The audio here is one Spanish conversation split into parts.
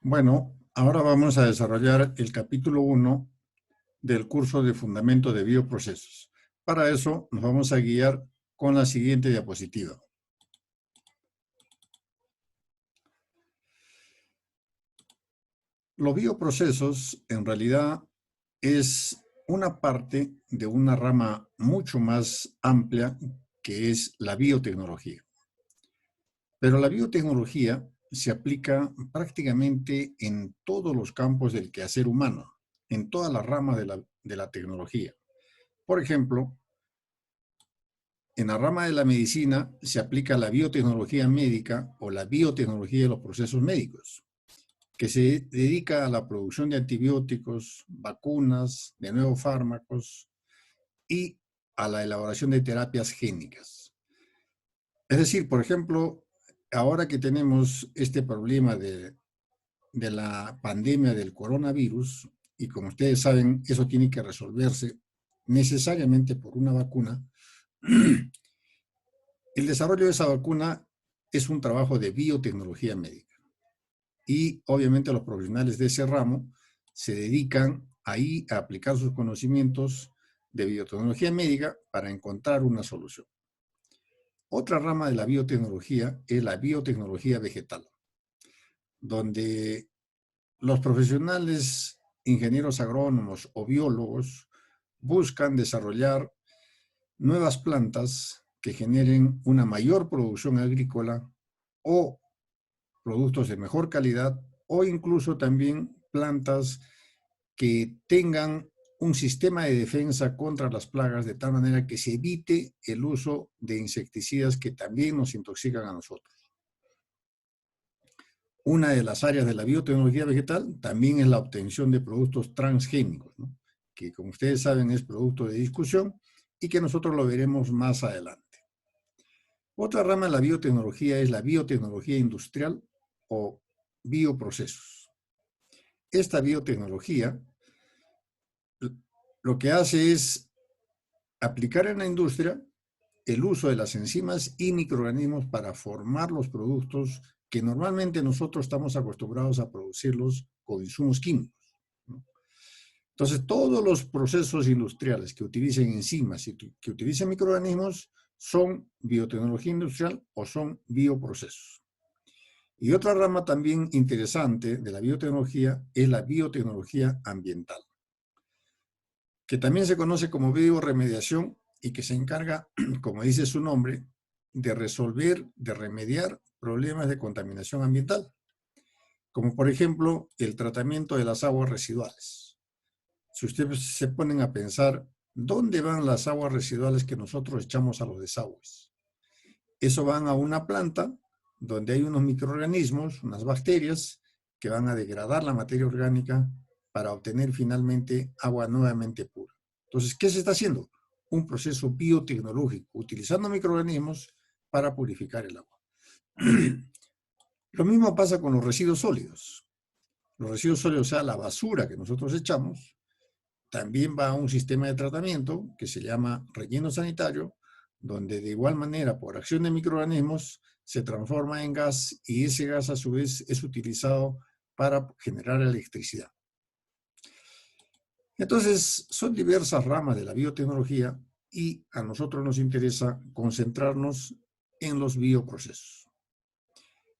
Bueno, ahora vamos a desarrollar el capítulo 1 del curso de Fundamento de Bioprocesos. Para eso nos vamos a guiar con la siguiente diapositiva. Los bioprocesos en realidad es una parte de una rama mucho más amplia que es la biotecnología. Pero la biotecnología se aplica prácticamente en todos los campos del quehacer humano, en todas las ramas de la tecnología. Por ejemplo, en la rama de la medicina se aplica la biotecnología médica o la biotecnología de los procesos médicos, que se dedica a la producción de antibióticos, vacunas, de nuevos fármacos y a la elaboración de terapias génicas. Es decir, por ejemplo, ahora que tenemos este problema de la pandemia del coronavirus, y como ustedes saben, eso tiene que resolverse necesariamente por una vacuna. El desarrollo de esa vacuna es un trabajo de biotecnología médica. Y obviamente los profesionales de ese ramo se dedican ahí a aplicar sus conocimientos de biotecnología médica para encontrar una solución. Otra rama de la biotecnología es la biotecnología vegetal, donde los profesionales, ingenieros agrónomos o biólogos buscan desarrollar nuevas plantas que generen una mayor producción agrícola o productos de mejor calidad o incluso también plantas que tengan un sistema de defensa contra las plagas de tal manera que se evite el uso de insecticidas que también nos intoxican a nosotros. Una de las áreas de la biotecnología vegetal también es la obtención de productos transgénicos, ¿no? Que como ustedes saben es producto de discusión y que nosotros lo veremos más adelante. Otra rama de la biotecnología es la biotecnología industrial o bioprocesos. Esta biotecnología lo que hace es aplicar en la industria el uso de las enzimas y microorganismos para formar los productos que normalmente nosotros estamos acostumbrados a producirlos con insumos químicos, ¿no? Entonces, todos los procesos industriales que utilicen enzimas y que utilicen microorganismos son biotecnología industrial o son bioprocesos. Y otra rama también interesante de la biotecnología es la biotecnología ambiental, que también se conoce como bioremediación y que se encarga, como dice su nombre, de resolver, de remediar problemas de contaminación ambiental, como por ejemplo el tratamiento de las aguas residuales. Si ustedes se ponen a pensar, ¿dónde van las aguas residuales que nosotros echamos a los desagües? Eso van a una planta donde hay unos microorganismos, unas bacterias, que van a degradar la materia orgánica para obtener finalmente agua nuevamente pura. Entonces, ¿qué se está haciendo? Un proceso biotecnológico, utilizando microorganismos para purificar el agua. Lo mismo pasa con los residuos sólidos. Los residuos sólidos, o sea, la basura que nosotros echamos, también va a un sistema de tratamiento que se llama relleno sanitario, donde de igual manera, por acción de microorganismos, se transforma en gas y ese gas a su vez es utilizado para generar electricidad. Entonces, son diversas ramas de la biotecnología y a nosotros nos interesa concentrarnos en los bioprocesos.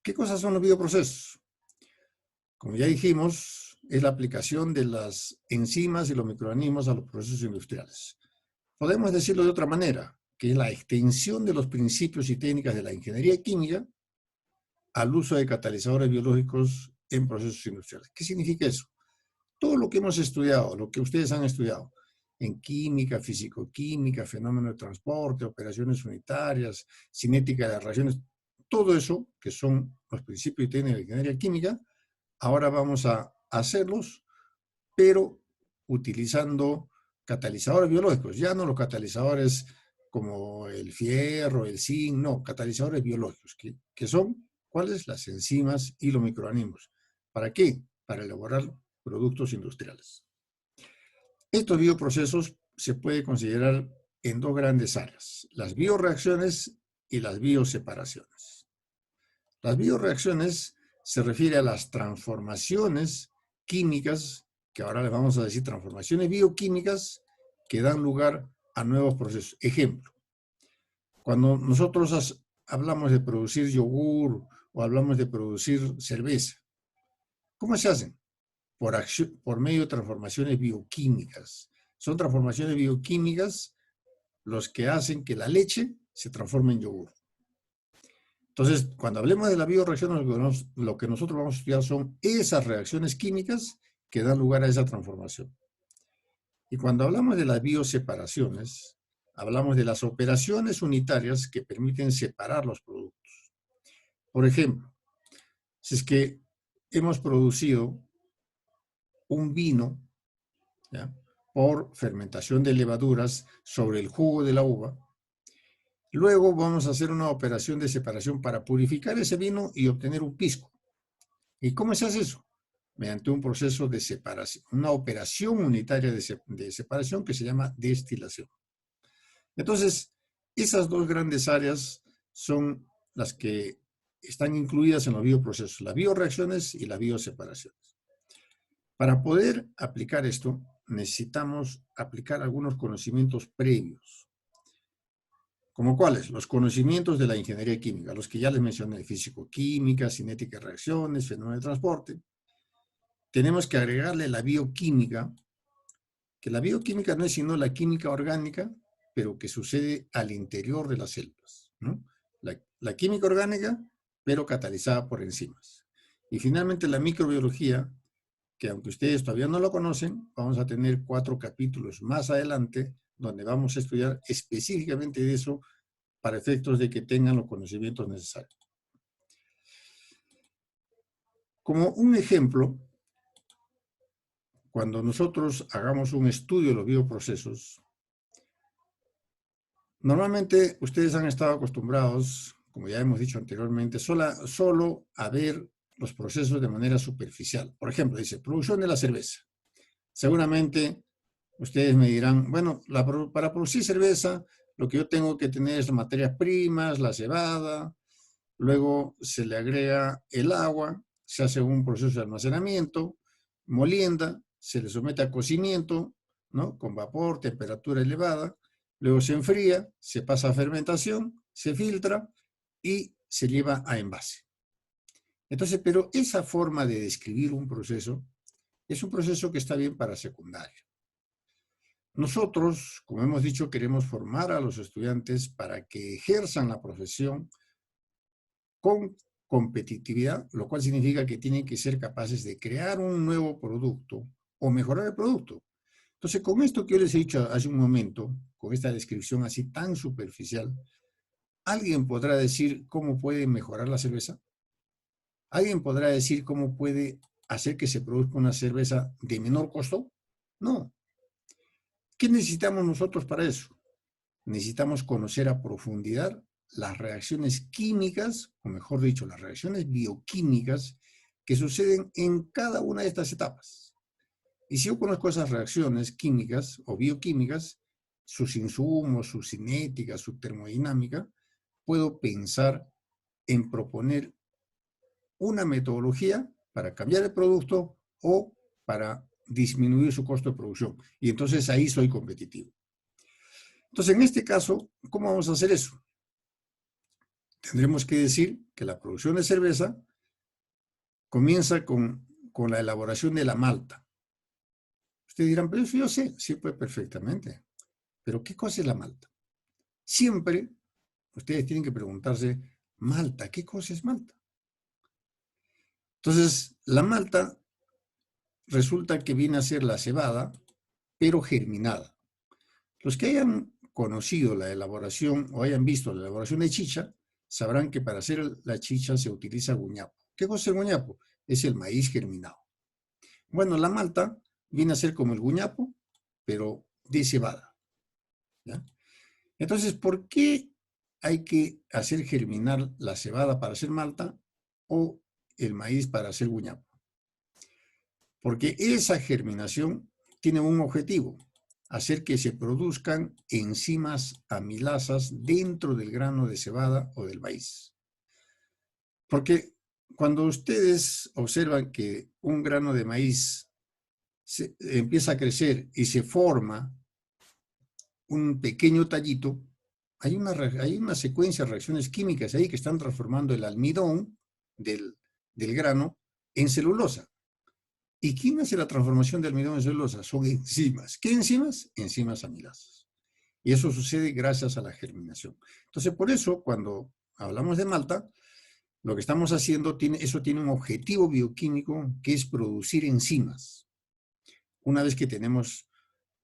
¿Qué cosas son los bioprocesos? Como ya dijimos, es la aplicación de las enzimas y los microorganismos a los procesos industriales. Podemos decirlo de otra manera, que es la extensión de los principios y técnicas de la ingeniería química al uso de catalizadores biológicos en procesos industriales. ¿Qué significa eso? Todo lo que hemos estudiado, lo que ustedes han estudiado en química, fisicoquímica, fenómeno de transporte, operaciones unitarias, cinética de reacciones, todo eso, que son los principios y técnicas de la ingeniería química, ahora vamos a hacerlos, pero utilizando catalizadores biológicos, ya no los catalizadores como el fierro, el zinc, no, catalizadores biológicos, que son, ¿cuáles? Las enzimas y los microorganismos. ¿Para qué? Para elaborar productos industriales. Estos bioprocesos se puede considerar en dos grandes áreas, las bioreacciones y las bioseparaciones. Las bioreacciones se refiere a las transformaciones químicas, que ahora les vamos a decir transformaciones bioquímicas, que dan lugar a nuevos procesos. Ejemplo, cuando nosotros hablamos de producir yogur o hablamos de producir cerveza, ¿cómo se hacen? Por medio de transformaciones bioquímicas. Son transformaciones bioquímicas los que hacen que la leche se transforme en yogur. Entonces, cuando hablemos de la bioreacción, lo que nosotros vamos a estudiar son esas reacciones químicas que dan lugar a esa transformación. Y cuando hablamos de las bioseparaciones, hablamos de las operaciones unitarias que permiten separar los productos. Por ejemplo, si es que hemos producido un vino, ¿ya?, por fermentación de levaduras sobre el jugo de la uva, luego vamos a hacer una operación de separación para purificar ese vino y obtener un pisco. ¿Y cómo se hace eso? Mediante un proceso de separación, una operación unitaria de separación que se llama destilación. Entonces, esas dos grandes áreas son las que están incluidas en los bioprocesos, las bioreacciones y las bioseparaciones. Para poder aplicar esto, necesitamos aplicar algunos conocimientos previos. ¿Como cuáles? Los conocimientos de la ingeniería química, los que ya les mencioné, físico-química, cinética de reacciones, fenómeno de transporte. Tenemos que agregarle la bioquímica, que la bioquímica no es sino la química orgánica, pero que sucede al interior de las células, ¿no? La química orgánica, pero catalizada por enzimas. Y finalmente la microbiología, que aunque ustedes todavía no lo conocen, vamos a tener 4 capítulos más adelante, donde vamos a estudiar específicamente de eso para efectos de que tengan los conocimientos necesarios. Como un ejemplo, cuando nosotros hagamos un estudio de los bioprocesos, normalmente ustedes han estado acostumbrados, como ya hemos dicho anteriormente, solo a ver los procesos de manera superficial. Por ejemplo, dice, producción de la cerveza. Seguramente ustedes me dirán, bueno, para producir cerveza, lo que yo tengo que tener es las materias primas, la cebada, luego se le agrega el agua, se hace un proceso de almacenamiento, molienda, se le somete a cocimiento, ¿no?, con vapor, temperatura elevada, luego se enfría, se pasa a fermentación, se filtra y se lleva a envase. Entonces, pero esa forma de describir un proceso es un proceso que está bien para secundaria. Nosotros, como hemos dicho, queremos formar a los estudiantes para que ejerzan la profesión con competitividad, lo cual significa que tienen que ser capaces de crear un nuevo producto o mejorar el producto. Entonces, con esto que yo les he dicho hace un momento, con esta descripción así tan superficial, ¿alguien podrá decir cómo puede mejorar la cerveza? ¿Alguien podrá decir cómo puede hacer que se produzca una cerveza de menor costo? No. ¿Qué necesitamos nosotros para eso? Necesitamos conocer a profundidad las reacciones químicas, o mejor dicho, las reacciones bioquímicas que suceden en cada una de estas etapas. Y si yo conozco esas reacciones químicas o bioquímicas, sus insumos, su cinética, su termodinámica, puedo pensar en proponer una metodología para cambiar el producto o para disminuir su costo de producción. Y entonces ahí soy competitivo. Entonces, en este caso, ¿cómo vamos a hacer eso? Tendremos que decir que la producción de cerveza comienza con la elaboración de la malta. Ustedes dirán, pero eso yo sé, sí, pues perfectamente. Pero ¿qué cosa es la malta? Siempre ustedes tienen que preguntarse, malta, ¿qué cosa es malta? Entonces, la malta resulta que viene a ser la cebada, pero germinada. Los que hayan conocido la elaboración o hayan visto la elaboración de chicha, sabrán que para hacer la chicha se utiliza guñapo. ¿Qué cosa es el guñapo? Es el maíz germinado. Bueno, la malta viene a ser como el guñapo, pero de cebada, ¿ya? Entonces, ¿por qué hay que hacer germinar la cebada para hacer malta o el maíz para hacer guñapo? Porque esa germinación tiene un objetivo, hacer que se produzcan enzimas amilasas dentro del grano de cebada o del maíz. Porque cuando ustedes observan que un grano de maíz empieza a crecer y se forma un pequeño tallito, hay una secuencia de reacciones químicas ahí que están transformando el almidón del grano en celulosa. ¿Y quién hace la transformación de almidón en celulosa? Son enzimas. ¿Qué enzimas? Enzimas amilasas. Y eso sucede gracias a la germinación. Entonces, por eso, cuando hablamos de malta, lo que estamos haciendo, eso tiene un objetivo bioquímico que es producir enzimas. Una vez que tenemos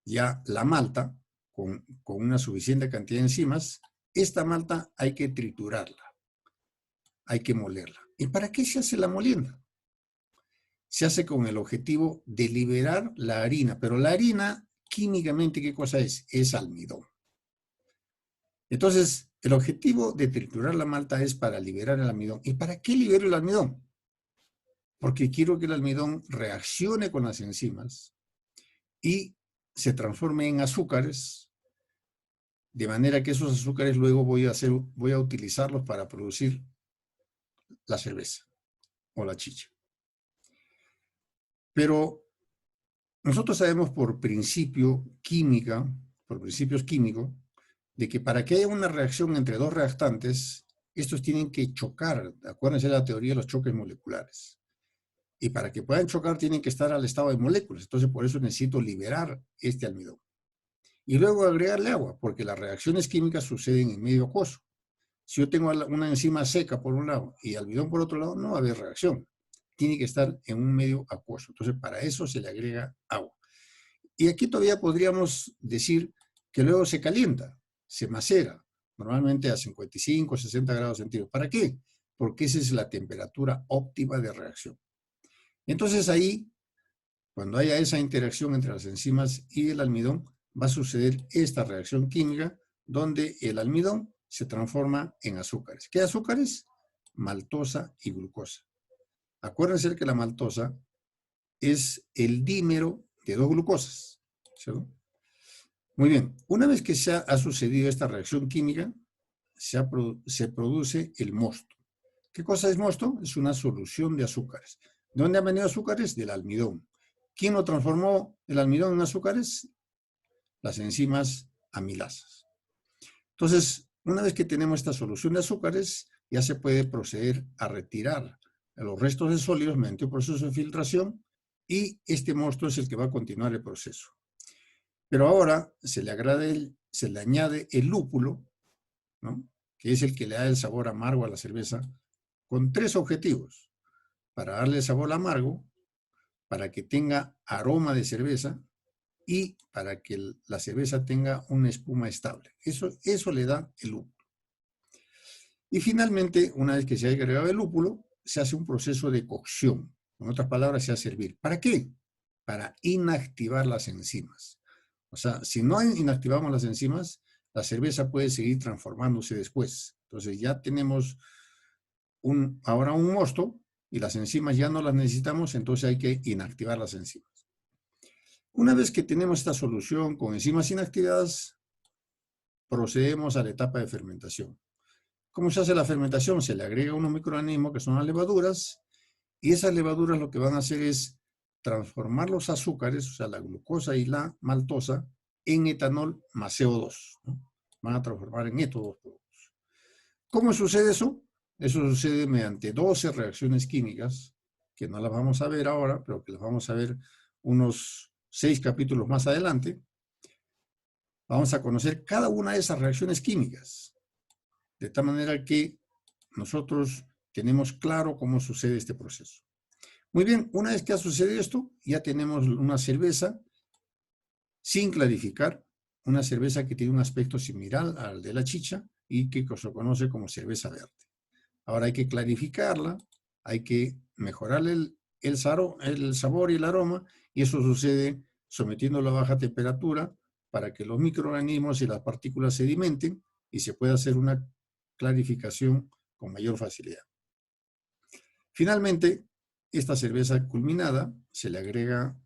ya la malta, con una suficiente cantidad de enzimas, esta malta hay que triturarla, hay que molerla. ¿Y para qué se hace la molienda? Se hace con el objetivo de liberar la harina, pero la harina, químicamente, ¿qué cosa es? Es almidón. Entonces, el objetivo de triturar la malta es para liberar el almidón. ¿Y para qué libero el almidón? Porque quiero que el almidón reaccione con las enzimas y se transforme en azúcares, de manera que esos azúcares luego voy a utilizarlos para producir la cerveza o la chicha. Pero nosotros sabemos por principios químicos, de que para que haya una reacción entre dos reactantes, estos tienen que chocar. Acuérdense de la teoría de los choques moleculares. Y para que puedan chocar tienen que estar al estado de moléculas. Entonces por eso necesito liberar este almidón. Y luego agregarle agua, porque las reacciones químicas suceden en medio acuoso. Si yo tengo una enzima seca por un lado y almidón por otro lado, no va a haber reacción. Tiene que estar en un medio acuoso. Entonces para eso se le agrega agua. Y aquí todavía podríamos decir que luego se calienta, se macera, normalmente a 55, 60 grados centígrados. ¿Para qué? Porque esa es la temperatura óptima de reacción. Entonces ahí, cuando haya esa interacción entre las enzimas y el almidón, va a suceder esta reacción química donde el almidón se transforma en azúcares. ¿Qué azúcares? Maltosa y glucosa. Acuérdense que la maltosa es el dímero de dos glucosas. ¿Sí? Muy bien, una vez que ha sucedido esta reacción química, se produce el mosto. ¿Qué cosa es mosto? Es una solución de azúcares. ¿De dónde han venido azúcares? Del almidón. ¿Quién lo transformó el almidón en azúcares? Las enzimas amilasas. Entonces, una vez que tenemos esta solución de azúcares, ya se puede proceder a retirar los restos de sólidos mediante un proceso de filtración y este mosto es el que va a continuar el proceso. Pero ahora se le añade el lúpulo, ¿no? Que es el que le da el sabor amargo a la cerveza, con tres objetivos. Para darle el sabor amargo, para que tenga aroma de cerveza y para que la cerveza tenga una espuma estable. Eso le da el lúpulo. Y finalmente, una vez que se ha agregado el lúpulo, se hace un proceso de cocción. En otras palabras, se hace hervir. ¿Para qué? Para inactivar las enzimas. O sea, si no inactivamos las enzimas, la cerveza puede seguir transformándose después. Entonces ya tenemos ahora un mosto y las enzimas ya no las necesitamos, entonces hay que inactivar las enzimas. Una vez que tenemos esta solución con enzimas inactivadas, procedemos a la etapa de fermentación. ¿Cómo se hace la fermentación? Se le agrega unos microorganismos que son las levaduras y esas levaduras lo que van a hacer es transformar los azúcares, o sea, la glucosa y la maltosa, en etanol más CO2, ¿no? Van a transformar en estos dos productos. ¿Cómo sucede eso? Eso sucede mediante 12 reacciones químicas, que no las vamos a ver ahora, pero que las vamos a ver unos 6 capítulos más adelante. Vamos a conocer cada una de esas reacciones químicas, de tal manera que nosotros tenemos claro cómo sucede este proceso. Muy bien, una vez que ha sucedido esto, ya tenemos una cerveza sin clarificar, una cerveza que tiene un aspecto similar al de la chicha y que se conoce como cerveza verde. Ahora hay que clarificarla, hay que mejorarle el sabor y el aroma, y eso sucede sometiéndolo a baja temperatura para que los microorganismos y las partículas sedimenten y se pueda hacer una clarificación con mayor facilidad. Finalmente, esta cerveza culminada se le agrega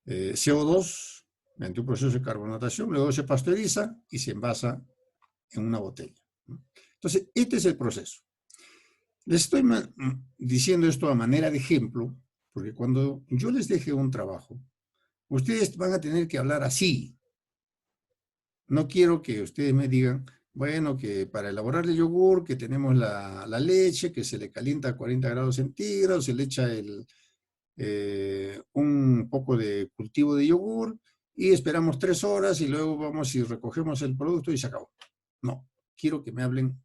CO2 mediante un proceso de carbonatación, luego se pasteuriza y se envasa en una botella. Entonces, este es el proceso. Les estoy diciendo esto a manera de ejemplo, porque cuando yo les deje un trabajo, ustedes van a tener que hablar así. No quiero que ustedes me digan, bueno, que para elaborar el yogur, que tenemos la leche, que se le calienta a 40 grados centígrados, se le echa un poco de cultivo de yogur y esperamos 3 horas y luego vamos y recogemos el producto y se acabó. No, quiero que me hablen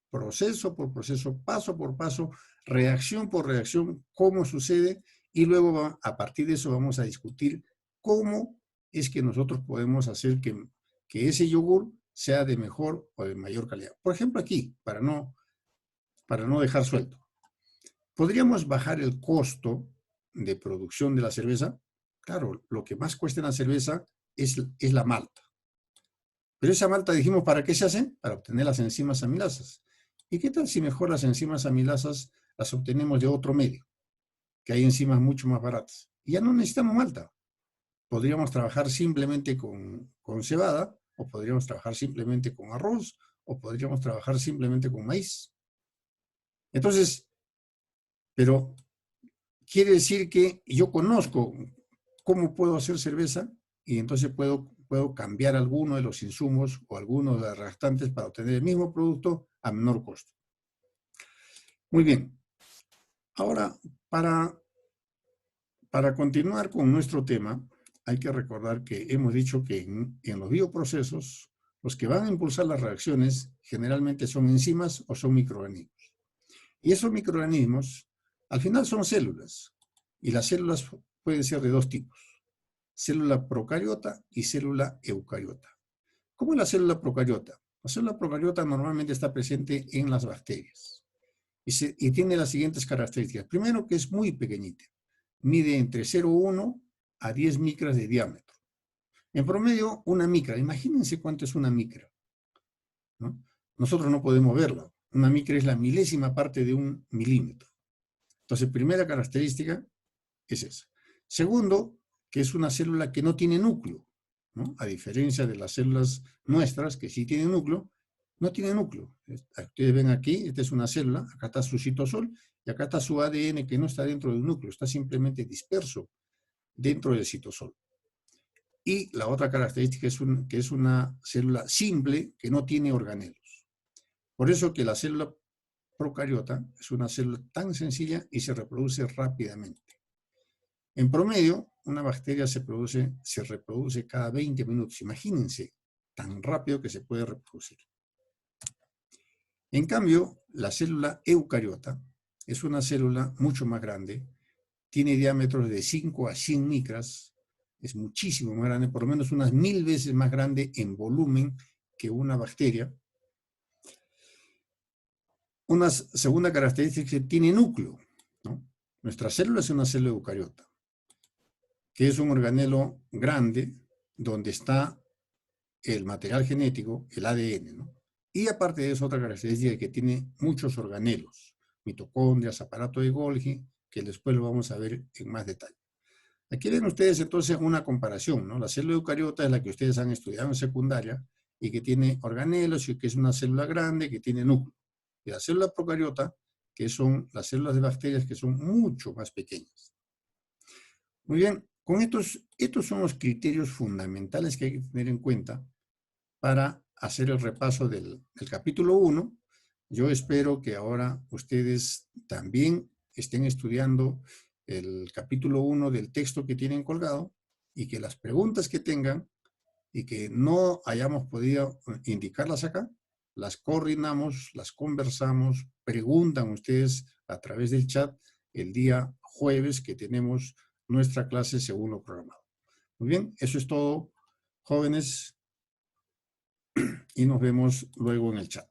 proceso por proceso, paso por paso, reacción por reacción, cómo sucede, y luego a partir de eso vamos a discutir cómo es que nosotros podemos hacer que ese yogur sea de mejor o de mayor calidad. Por ejemplo, aquí, para no dejar suelto, ¿podríamos bajar el costo de producción de la cerveza? Claro, lo que más cuesta en la cerveza es la malta. Pero esa malta, dijimos, ¿para qué se hace? Para obtener las enzimas amilasas. ¿Y qué tal si mejor las enzimas amilasas las obtenemos de otro medio? Que hay enzimas mucho más baratas. Y ya no necesitamos malta. Podríamos trabajar simplemente con cebada, o podríamos trabajar simplemente con arroz, o podríamos trabajar simplemente con maíz. Entonces, pero quiere decir que yo conozco cómo puedo hacer cerveza y entonces puedo cambiar alguno de los insumos o algunos de los restantes para obtener el mismo producto a menor costo. Muy bien. Ahora, para continuar con nuestro tema, hay que recordar que hemos dicho que en los bioprocesos, los que van a impulsar las reacciones generalmente son enzimas o son microorganismos. Y esos microorganismos, al final son células. Y las células pueden ser de dos tipos: célula procariota y célula eucariota. ¿Cómo es la célula procariota? La célula procariota normalmente está presente en las bacterias y tiene las siguientes características. Primero, que es muy pequeñita. Mide entre 0,1 a 10 micras de diámetro. En promedio, una micra. Imagínense cuánto es una micra, ¿no? Nosotros no podemos verla. Una micra es la milésima parte de un milímetro. Entonces, primera característica es esa. Segundo, que es una célula que no tiene núcleo, ¿no? A diferencia de las células nuestras, que sí tienen núcleo, no tiene núcleo. Ustedes ven aquí, esta es una célula, acá está su citosol, y acá está su ADN, que no está dentro del núcleo, está simplemente disperso dentro del citosol. Y la otra característica es que es una célula simple que no tiene organelos. Por eso que la célula procariota es una célula tan sencilla y se reproduce rápidamente. En promedio, una bacteria se reproduce cada 20 minutos. Imagínense, tan rápido que se puede reproducir. En cambio, la célula eucariota es una célula mucho más grande, tiene diámetros de 5 a 100 micras, es muchísimo más grande, por lo menos unas 1000 veces más grande en volumen que una bacteria. Una segunda característica es que tiene núcleo, ¿no? Nuestra célula es una célula eucariota, que es un organelo grande donde está el material genético, el ADN, ¿no? Y aparte de eso, otra característica es que tiene muchos organelos, mitocondrias, aparato de Golgi, que después lo vamos a ver en más detalle. Aquí ven ustedes entonces una comparación, ¿no? La célula eucariota es la que ustedes han estudiado en secundaria y que tiene organelos y que es una célula grande que tiene núcleo. Y la célula procariota, que son las células de bacterias que son mucho más pequeñas. Muy bien, con estos son los criterios fundamentales que hay que tener en cuenta para hacer el repaso del capítulo 1. Yo espero que ahora ustedes también estén estudiando el capítulo 1 del texto que tienen colgado y que las preguntas que tengan y que no hayamos podido indicarlas acá, las coordinamos, las conversamos, preguntan ustedes a través del chat el día jueves que tenemos nuestra clase según lo programado. Muy bien, eso es todo, jóvenes, y nos vemos luego en el chat.